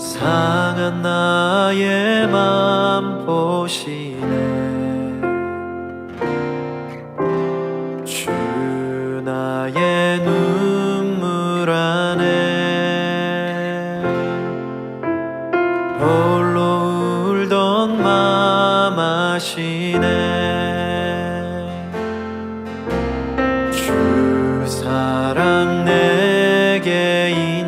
상한 나의 맘 보시네. 주 나의 눈물 안에 홀로 울던 맘 아시네. 주 사랑 내게 있네.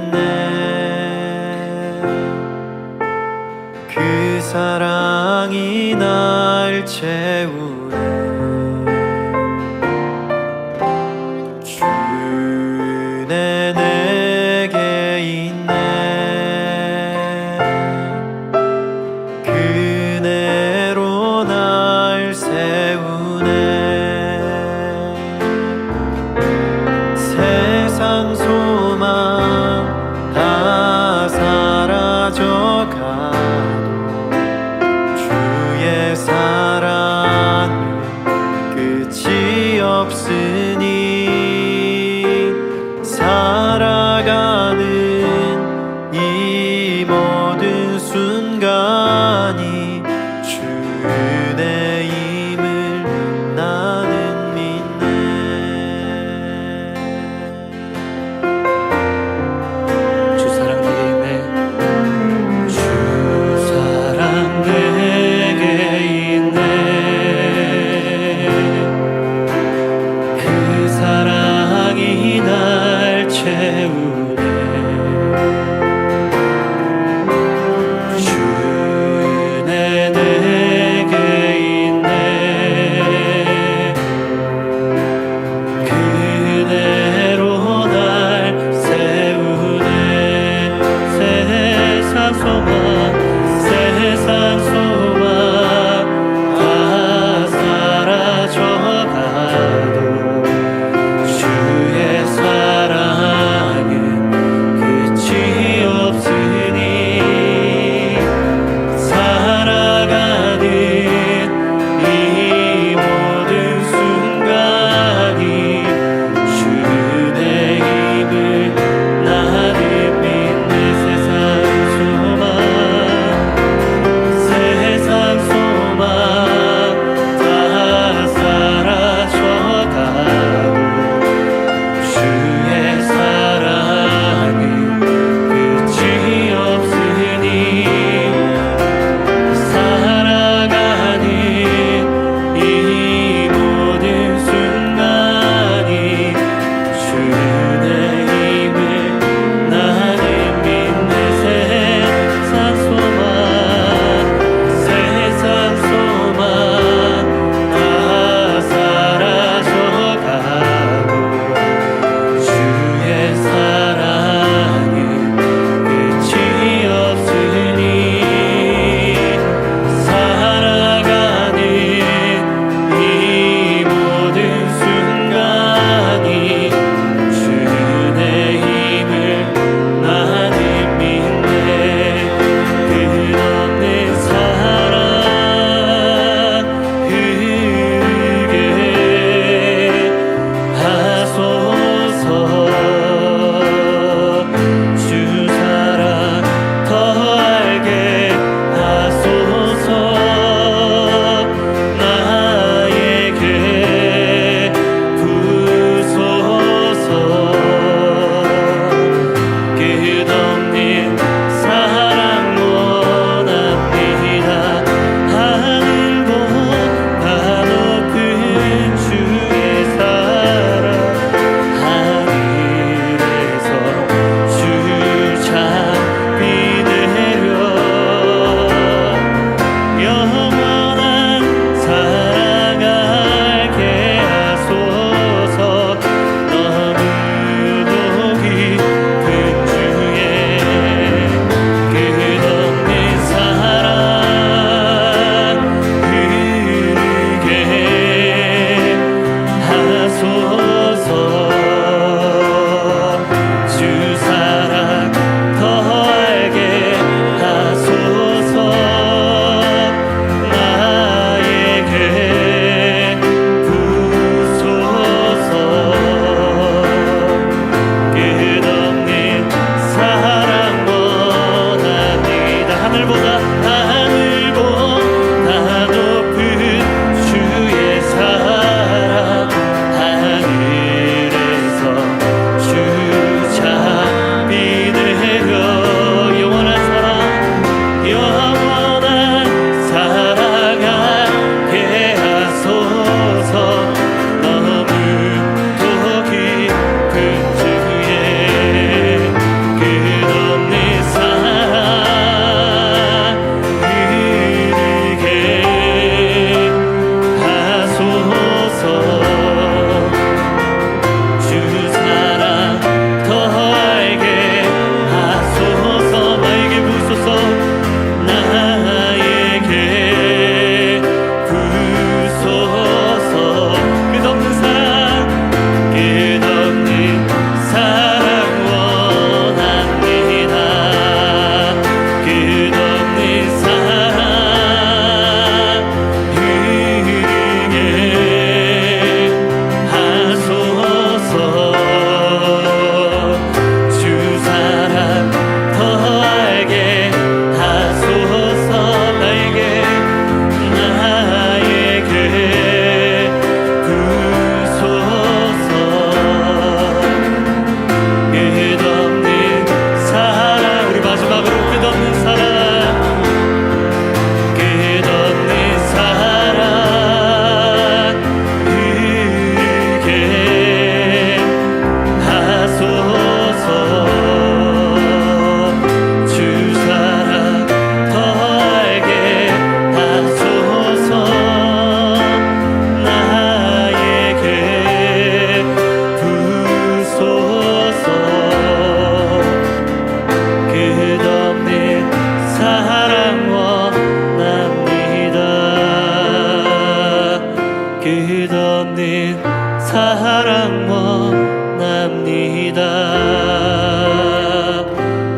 그 사랑이 날 채우네. 주 은혜 내게 있네. 그 은혜로 날 세우네. 세상 소망 다 사라져가도 주의 사랑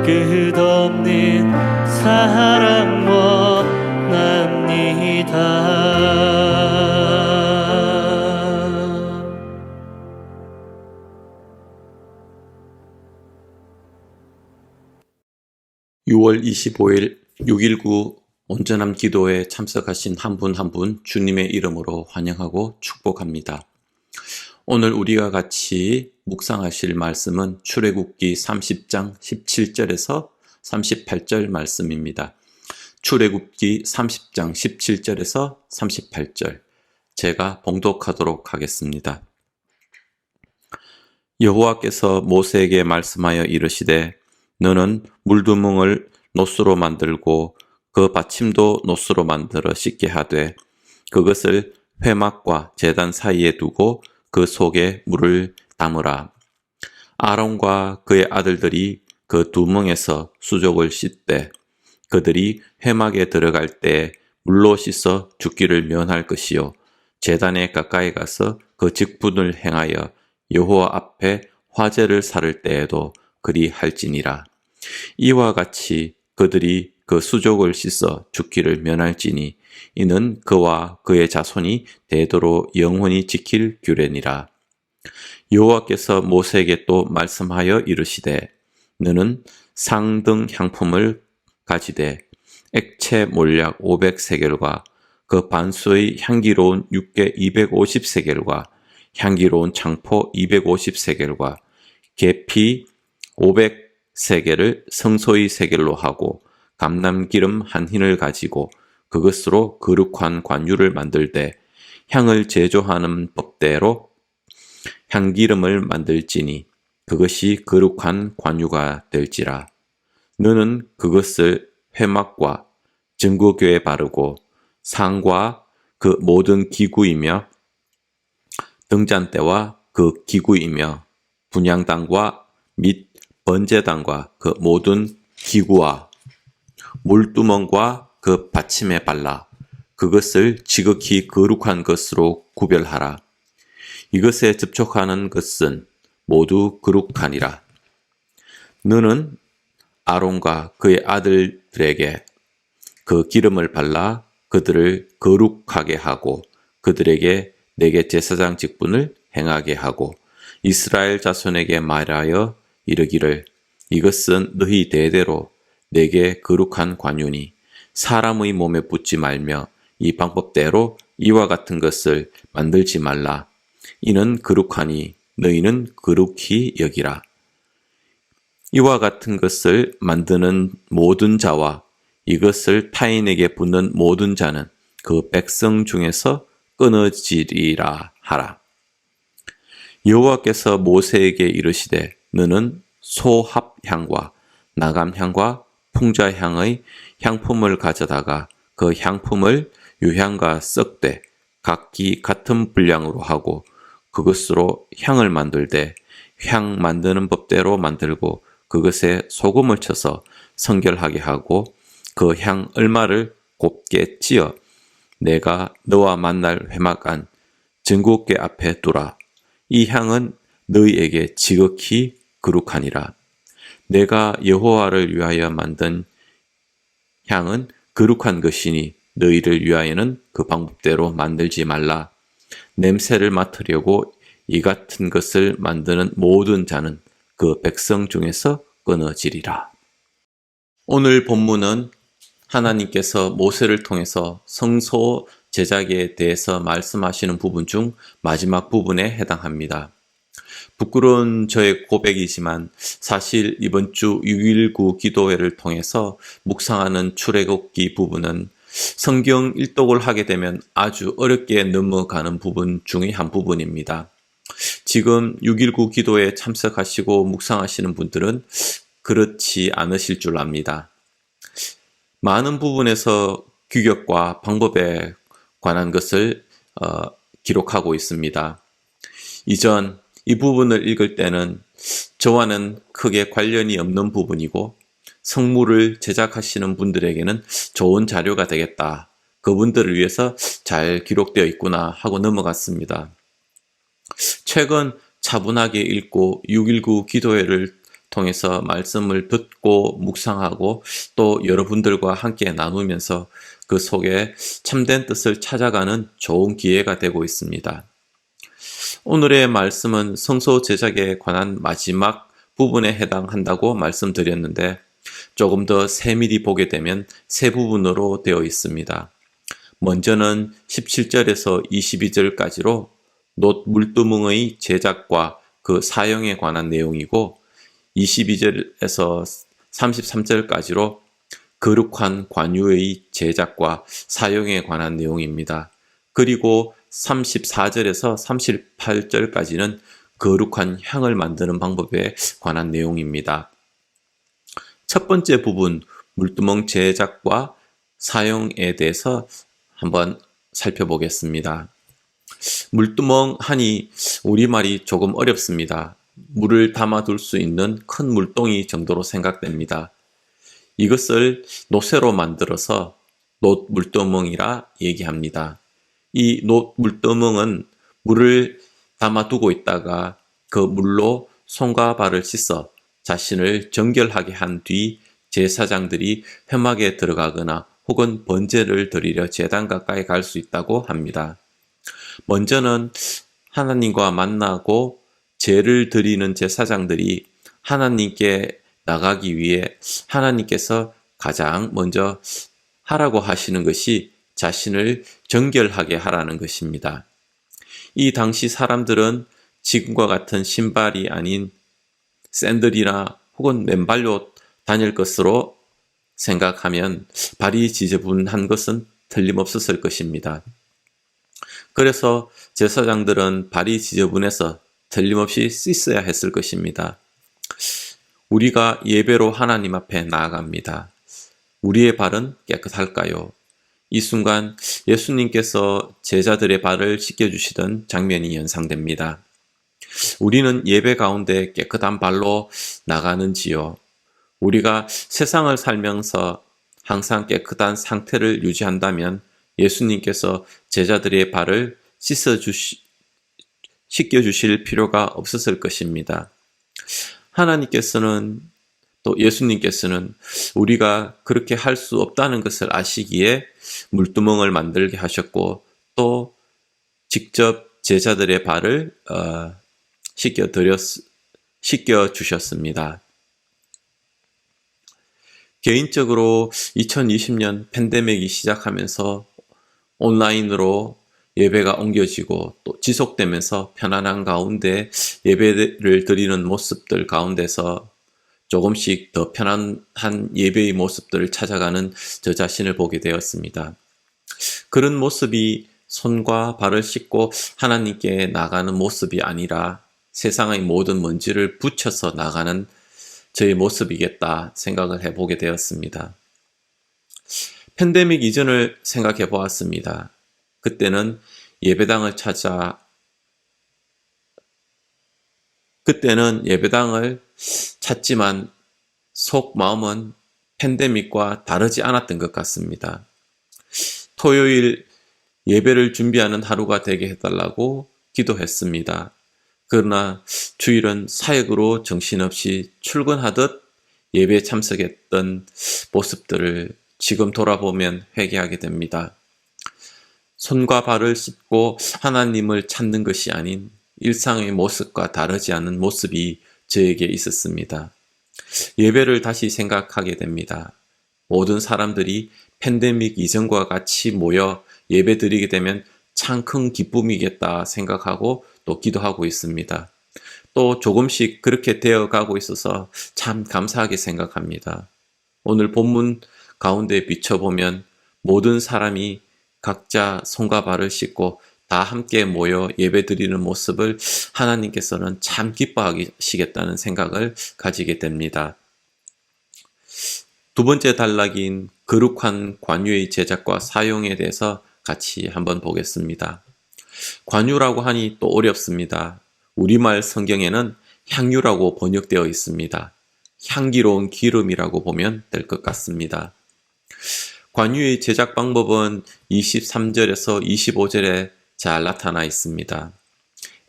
끝없는 사랑 원합니다. 6월 25일 6.19 온전함 기도에 참석하신 한 분 한 분 주님의 이름으로 환영하고 축복합니다. 오늘 우리가 같이 묵상하실 말씀은 출애굽기 30장 17절에서 38절 말씀입니다. 출애굽기 30장 17절에서 38절 제가 봉독하도록 하겠습니다. 여호와께서 모세에게 말씀하여 이르시되 너는 물두멍을 노수로 만들고 그 받침도 노수로 만들어 씻게 하되 그것을 회막과 제단 사이에 두고 그 속에 물을 담으라. 아론과 그의 아들들이 그 두멍에서 수족을 씻되 그들이 회막에 들어갈 때 물로 씻어 죽기를 면할 것이요 제단에 가까이 가서 그 직분을 행하여 여호와 앞에 화제를 살을 때에도 그리 할지니라. 이와 같이 그들이 그 수족을 씻어 죽기를 면할지니 이는 그와 그의 자손이 대도로 영원히 지킬 규례니라. 여호와께서 모세에게 또 말씀하여 이르시되 너는 상등 향품을 가지되 액체 몰약 500세겔과 그 반수의 향기로운 육개 250세겔과 향기로운 창포 250세겔과 계피 500세겔을 성소의 세겔로 하고 감람기름 한 흰을 가지고 그것으로 거룩한 관유를 만들되 향을 제조하는 법대로 향기름을 만들지니 그것이 거룩한 관유가 될지라. 너는 그것을 회막과 증거교에 바르고 상과 그 모든 기구이며 등잔대와 그 기구이며 분향단과 및 번제단과 그 모든 기구와 물두멍과 그 받침에 발라 그것을 지극히 거룩한 것으로 구별하라. 이것에 접촉하는 것은 모두 거룩하니라. 너는 아론과 그의 아들들에게 그 기름을 발라 그들을 거룩하게 하고 그들에게 내게 제사장 직분을 행하게 하고 이스라엘 자손에게 말하여 이르기를 이것은 너희 대대로 내게 거룩한 관윤이 사람의 몸에 붙지 말며 이 방법대로 이와 같은 것을 만들지 말라. 이는 거룩하니 너희는 거룩히 여기라. 이와 같은 것을 만드는 모든 자와 이것을 타인에게 붙는 모든 자는 그 백성 중에서 끊어지리라 하라. 여호와께서 모세에게 이르시되 너는 소합향과 나감향과 풍자향의 향품을 가져다가 그 향품을 유향과 썩되 각기 같은 분량으로 하고 그것으로 향을 만들되 향 만드는 법대로 만들고 그것에 소금을 쳐서 성결하게 하고 그 향 얼마를 곱게 찌어 내가 너와 만날 회막안 증거궤 앞에 두라. 이 향은 너희에게 지극히 거룩하니라. 내가 여호와를 위하여 만든 향은 거룩한 것이니 너희를 위하여는 그 방법대로 만들지 말라. 냄새를 맡으려고 이 같은 것을 만드는 모든 자는 그 백성 중에서 끊어지리라. 오늘 본문은 하나님께서 모세를 통해서 성소 제작에 대해서 말씀하시는 부분 중 마지막 부분에 해당합니다. 부끄러운 저의 고백이지만 사실 이번 주 6.19 기도회를 통해서 묵상하는 출애굽기 부분은 성경 일독을 하게 되면 아주 어렵게 넘어가는 부분 중의 한 부분입니다. 지금 6.19 기도에 참석하시고 묵상하시는 분들은 그렇지 않으실 줄 압니다. 많은 부분에서 규격과 방법에 관한 것을 기록하고 있습니다. 이전 이 부분을 읽을 때는 저와는 크게 관련이 없는 부분이고 성물을 제작하시는 분들에게는 좋은 자료가 되겠다. 그분들을 위해서 잘 기록되어 있구나 하고 넘어갔습니다. 최근 차분하게 읽고 6.19 기도회를 통해서 말씀을 듣고 묵상하고 또 여러분들과 함께 나누면서 그 속에 참된 뜻을 찾아가는 좋은 기회가 되고 있습니다. 오늘의 말씀은 성소 제작에 관한 마지막 부분에 해당한다고 말씀드렸는데 조금 더 세밀히 보게 되면 세 부분으로 되어 있습니다. 먼저는 17절에서 22절까지로 놋 물두멍의 제작과 그 사용에 관한 내용이고 22절에서 33절까지로 거룩한 관유의 제작과 사용에 관한 내용입니다. 그리고 34절에서 38절까지는 거룩한 향을 만드는 방법에 관한 내용입니다. 첫 번째 부분, 물두멍 제작과 사용에 대해서 한번 살펴보겠습니다. 물두멍 하니 우리말이 조금 어렵습니다. 물을 담아둘 수 있는 큰 물동이 정도로 생각됩니다. 이것을 노쇠로 만들어서 놋 물두멍이라 얘기합니다. 이 놋 물두멍은 물을 담아두고 있다가 그 물로 손과 발을 씻어 자신을 정결하게 한 뒤 제사장들이 회막에 들어가거나 혹은 번제를 드리려 제단 가까이 갈 수 있다고 합니다. 먼저는 하나님과 만나고 제를 드리는 제사장들이 하나님께 나가기 위해 하나님께서 가장 먼저 하라고 하시는 것이 자신을 정결하게 하라는 것입니다. 이 당시 사람들은 지금과 같은 신발이 아닌 샌들이나 혹은 맨발로 다닐 것으로 생각하면 발이 지저분한 것은 틀림없었을 것입니다. 그래서 제사장들은 발이 지저분해서 틀림없이 씻어야 했을 것입니다. 우리가 예배로 하나님 앞에 나아갑니다. 우리의 발은 깨끗할까요? 이 순간 예수님께서 제자들의 발을 씻겨주시던 장면이 연상됩니다. 우리는 예배 가운데 깨끗한 발로 나가는지요? 우리가 세상을 살면서 항상 깨끗한 상태를 유지한다면 예수님께서 제자들의 발을 씻겨주실 필요가 없었을 것입니다. 하나님께서는 또 예수님께서는 우리가 그렇게 할 수 없다는 것을 아시기에 물두멍을 만들게 하셨고 또 직접 제자들의 발을 씻겨주셨습니다. 개인적으로 2020년 팬데믹이 시작하면서 온라인으로 예배가 옮겨지고 또 지속되면서 편안한 가운데 예배를 드리는 모습들 가운데서 조금씩 더 편안한 예배의 모습들을 찾아가는 저 자신을 보게 되었습니다. 그런 모습이 손과 발을 씻고 하나님께 나가는 모습이 아니라 세상의 모든 먼지를 붙여서 나가는 저의 모습이겠다 생각을 해보게 되었습니다. 팬데믹 이전을 생각해 보았습니다. 그때는 예배당을 찾지만 속 마음은 팬데믹과 다르지 않았던 것 같습니다. 토요일 예배를 준비하는 하루가 되게 해달라고 기도했습니다. 그러나 주일은 사역으로 정신없이 출근하듯 예배에 참석했던 모습들을 지금 돌아보면 회개하게 됩니다. 손과 발을 씻고 하나님을 찾는 것이 아닌 일상의 모습과 다르지 않은 모습이 저에게 있었습니다. 예배를 다시 생각하게 됩니다. 모든 사람들이 팬데믹 이전과 같이 모여 예배 드리게 되면 참 큰 기쁨이겠다 생각하고 또 기도하고 있습니다. 또 조금씩 그렇게 되어 가고 있어서 참 감사하게 생각합니다. 오늘 본문 가운데 비춰보면 모든 사람이 각자 손과 발을 씻고 다 함께 모여 예배 드리는 모습을 하나님께서는 참 기뻐하시겠다는 생각을 가지게 됩니다. 두 번째 단락인 거룩한 관유의 제작과 사용에 대해서 같이 한번 보겠습니다. 관유라고 하니 또 어렵습니다. 우리말 성경에는 향유라고 번역되어 있습니다. 향기로운 기름이라고 보면 될 것 같습니다. 관유의 제작 방법은 23절에서 25절에 잘 나타나 있습니다.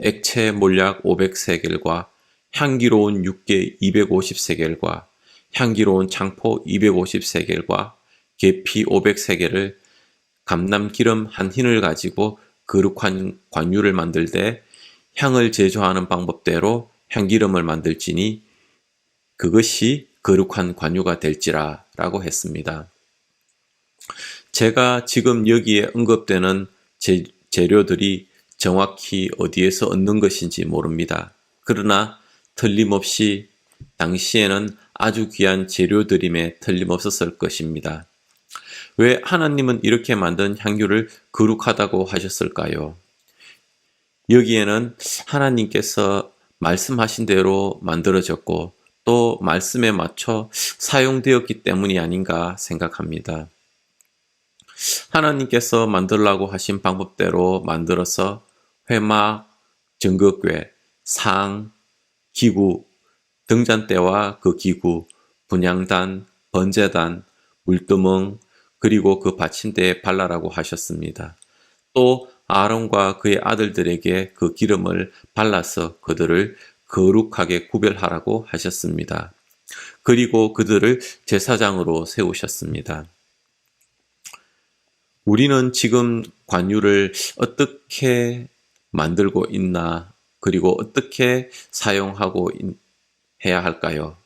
액체 몰약 500세겔과 향기로운 육개 250세겔과 향기로운 창포 250세겔과 계피 500세겔을 감람기름 한 흰을 가지고 거룩한 관유를 만들 때 향을 제조하는 방법대로 향기름을 만들지니 그것이 거룩한 관유가 될지라 라고 했습니다. 제가 지금 여기에 언급되는 재료들이 정확히 어디에서 얻는 것인지 모릅니다. 그러나 틀림없이 당시에는 아주 귀한 재료들임에 틀림없었을 것입니다. 왜 하나님은 이렇게 만든 향유를 거룩하다고 하셨을까요? 여기에는 하나님께서 말씀하신 대로 만들어졌고 또 말씀에 맞춰 사용되었기 때문이 아닌가 생각합니다. 하나님께서 만들라고 하신 방법대로 만들어서 회막, 정극궤, 상, 기구, 등잔대와 그 기구, 분향단, 번제단, 물두멍, 그리고 그 받침대에 발라라고 하셨습니다. 또 아론과 그의 아들들에게 그 기름을 발라서 그들을 거룩하게 구별하라고 하셨습니다. 그리고 그들을 제사장으로 세우셨습니다. 우리는 지금 관유를 어떻게 만들고 있나, 그리고 어떻게 사용하고 해야 할까요?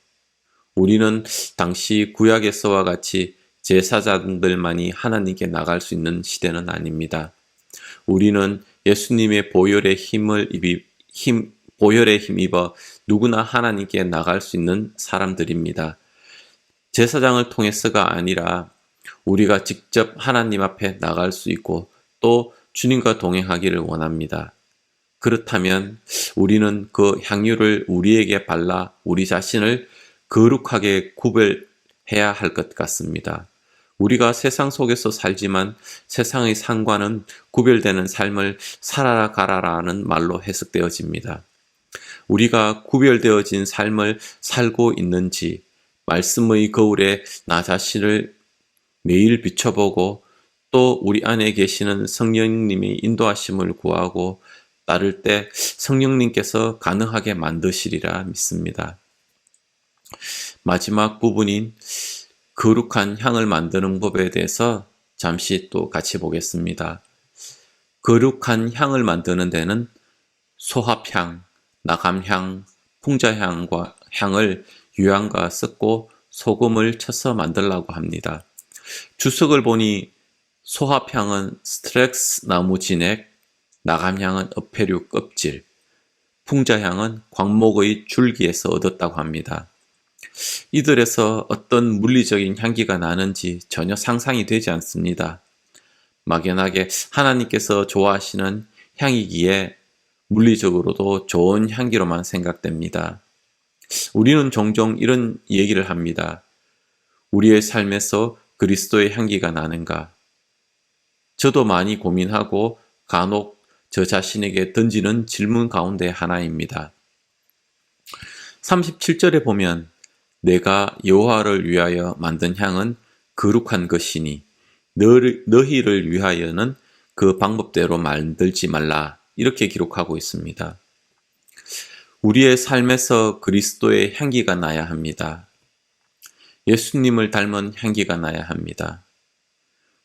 우리는 당시 구약에서와 같이 제사장들만이 하나님께 나갈 수 있는 시대는 아닙니다. 우리는 예수님의 보혈에 힘입어 누구나 하나님께 나갈 수 있는 사람들입니다. 제사장을 통해서가 아니라 우리가 직접 하나님 앞에 나갈 수 있고 또 주님과 동행하기를 원합니다. 그렇다면 우리는 그 향유를 우리에게 발라 우리 자신을 거룩하게 구별해야 할 것 같습니다. 우리가 세상 속에서 살지만 세상의 상과는 구별되는 삶을 살아가라라는 말로 해석되어집니다. 우리가 구별되어진 삶을 살고 있는지 말씀의 거울에 나 자신을 매일 비춰보고 또 우리 안에 계시는 성령님의 인도하심을 구하고 따를 때 성령님께서 가능하게 만드시리라 믿습니다. 마지막 부분인 거룩한 향을 만드는 법에 대해서 잠시 또 같이 보겠습니다. 거룩한 향을 만드는 데는 소합향, 나감향, 풍자향과 향을 유향과 섞고 소금을 쳐서 만들라고 합니다. 주석을 보니 소합향은 스트렉스 나무 진액, 나감향은 어패류 껍질, 풍자향은 광목의 줄기에서 얻었다고 합니다. 이들에서 어떤 물리적인 향기가 나는지 전혀 상상이 되지 않습니다. 막연하게 하나님께서 좋아하시는 향이기에 물리적으로도 좋은 향기로만 생각됩니다. 우리는 종종 이런 얘기를 합니다. 우리의 삶에서 그리스도의 향기가 나는가? 저도 많이 고민하고 간혹 저 자신에게 던지는 질문 가운데 하나입니다. 37절에 보면 내가 여호와를 위하여 만든 향은 거룩한 것이니 너희를 위하여는 그 방법대로 만들지 말라, 이렇게 기록하고 있습니다. 우리의 삶에서 그리스도의 향기가 나야 합니다. 예수님을 닮은 향기가 나야 합니다.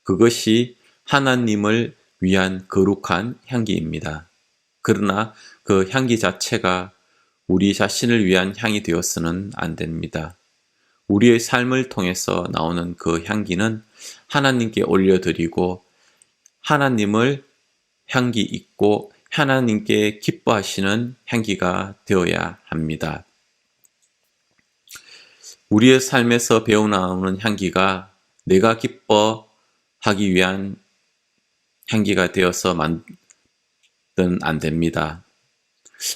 그것이 하나님을 위한 거룩한 향기입니다. 그러나 그 향기 자체가 우리 자신을 위한 향이 되어서는 안 됩니다. 우리의 삶을 통해서 나오는 그 향기는 하나님께 올려드리고 하나님을 향기 있고 하나님께 기뻐하시는 향기가 되어야 합니다. 우리의 삶에서 배어나오는 향기가 내가 기뻐하기 위한 향기가 되어서 안 됩니다.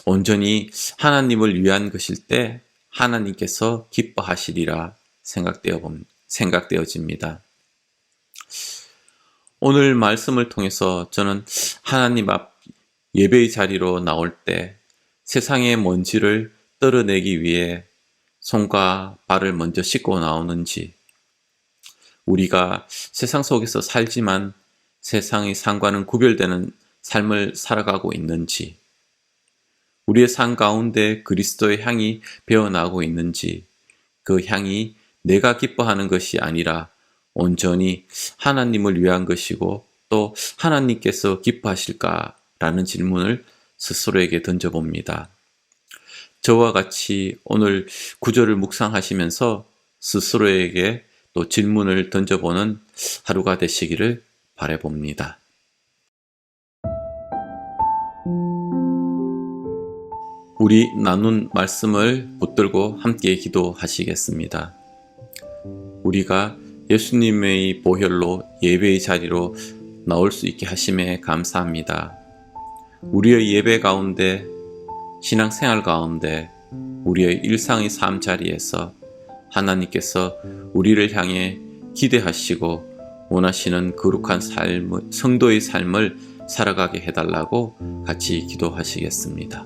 온전히 하나님을 위한 것일 때 하나님께서 기뻐하시리라 생각되어집니다. 오늘 말씀을 통해서 저는 하나님 앞 예배의 자리로 나올 때 세상의 먼지를 떨어내기 위해 손과 발을 먼저 씻고 나오는지, 우리가 세상 속에서 살지만 세상의 삶과는 구별되는 삶을 살아가고 있는지, 우리의 삶 가운데 그리스도의 향이 배어나고 있는지, 그 향이 내가 기뻐하는 것이 아니라 온전히 하나님을 위한 것이고 또 하나님께서 기뻐하실까라는 질문을 스스로에게 던져봅니다. 저와 같이 오늘 구절을 묵상하시면서 스스로에게 또 질문을 던져보는 하루가 되시기를 바라봅니다. 우리 나눈 말씀을 붙들고 함께 기도하시겠습니다. 우리가 예수님의 보혈로 예배의 자리로 나올 수 있게 하심에 감사합니다. 우리의 예배 가운데, 신앙생활 가운데, 우리의 일상의 삶 자리에서 하나님께서 우리를 향해 기대하시고 원하시는 거룩한 삶, 성도의 삶을 살아가게 해달라고 같이 기도하시겠습니다.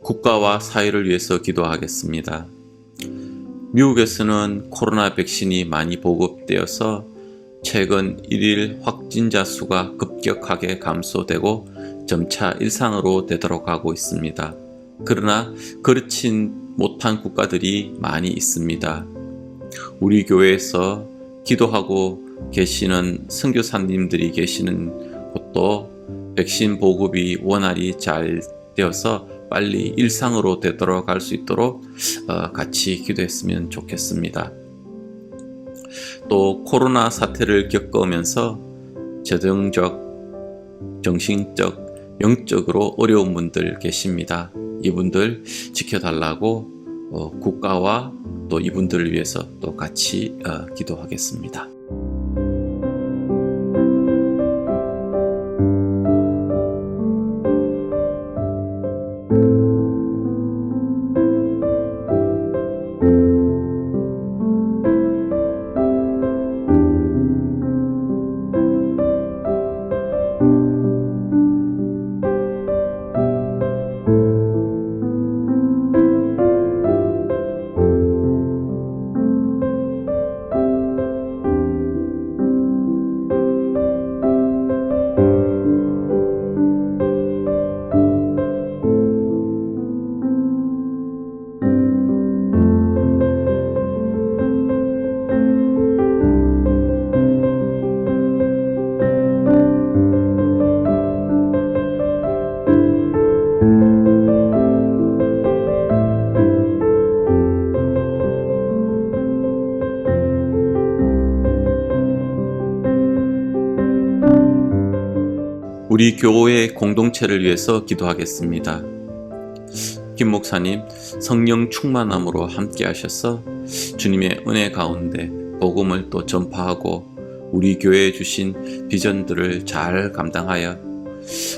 국가와 사회를 위해서 기도하겠습니다. 미국에서는 코로나 백신이 많이 보급되어서 최근 1일 확진자 수가 급격하게 감소되고 점차 일상으로 되돌아가고 있습니다. 그러나 그렇지 못한 국가들이 많이 있습니다. 우리 교회에서 기도하고 계시는 선교사님들이 계시는 곳도 백신 보급이 원활히 잘 되어서 빨리 일상으로 되돌아갈 수 있도록 같이 기도했으면 좋겠습니다. 또 코로나 사태를 겪으면서 재정적, 정신적, 영적으로 어려운 분들 계십니다. 이분들 지켜달라고 국가와 또 이분들을 위해서 또 같이 기도하겠습니다. 우리 교회 공동체를 위해서 기도하겠습니다. 김 목사님, 성령 충만함으로 함께 하셔서 주님의 은혜 가운데 복음을 또 전파하고 우리 교회에 주신 비전들을 잘 감당하여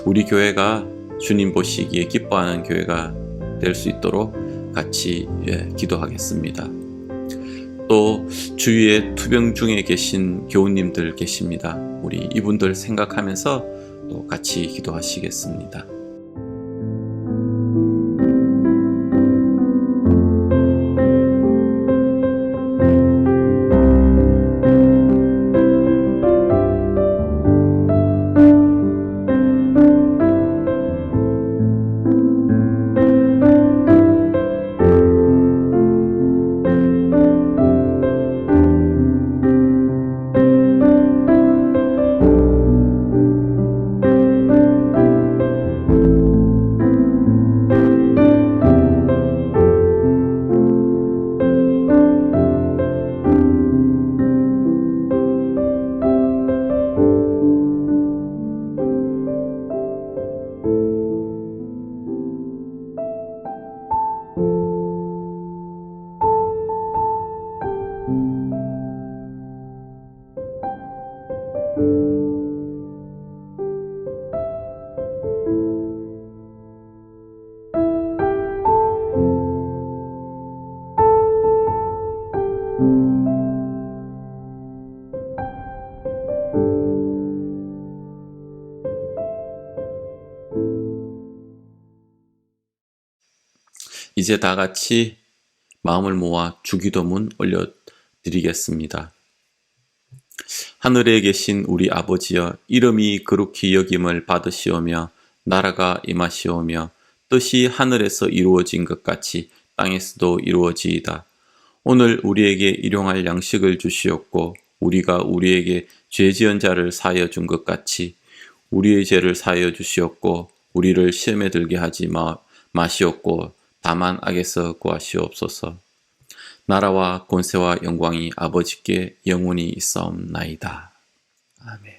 우리 교회가 주님 보시기에 기뻐하는 교회가 될 수 있도록 같이 기도하겠습니다. 또 주위에 투병 중에 계신 교우님들 계십니다. 우리 이분들 생각하면서 또 같이 기도하시겠습니다. 이제 다 같이 마음을 모아 주기도문 올려드리겠습니다. 하늘에 계신 우리 아버지여, 이름이 거룩히 여김을 받으시오며 나라가 임하시오며 뜻이 하늘에서 이루어진 것 같이 땅에서도 이루어지이다. 오늘 우리에게 일용할 양식을 주시옵고 우리가 우리에게 죄 지은 자를 사하여 준 것 같이 우리의 죄를 사하여 주시옵고 우리를 시험에 들게 하지 마시옵고 다만 악에서 구하시옵소서. 나라와 권세와 영광이 아버지께 영원히 있사옵나이다. 아멘.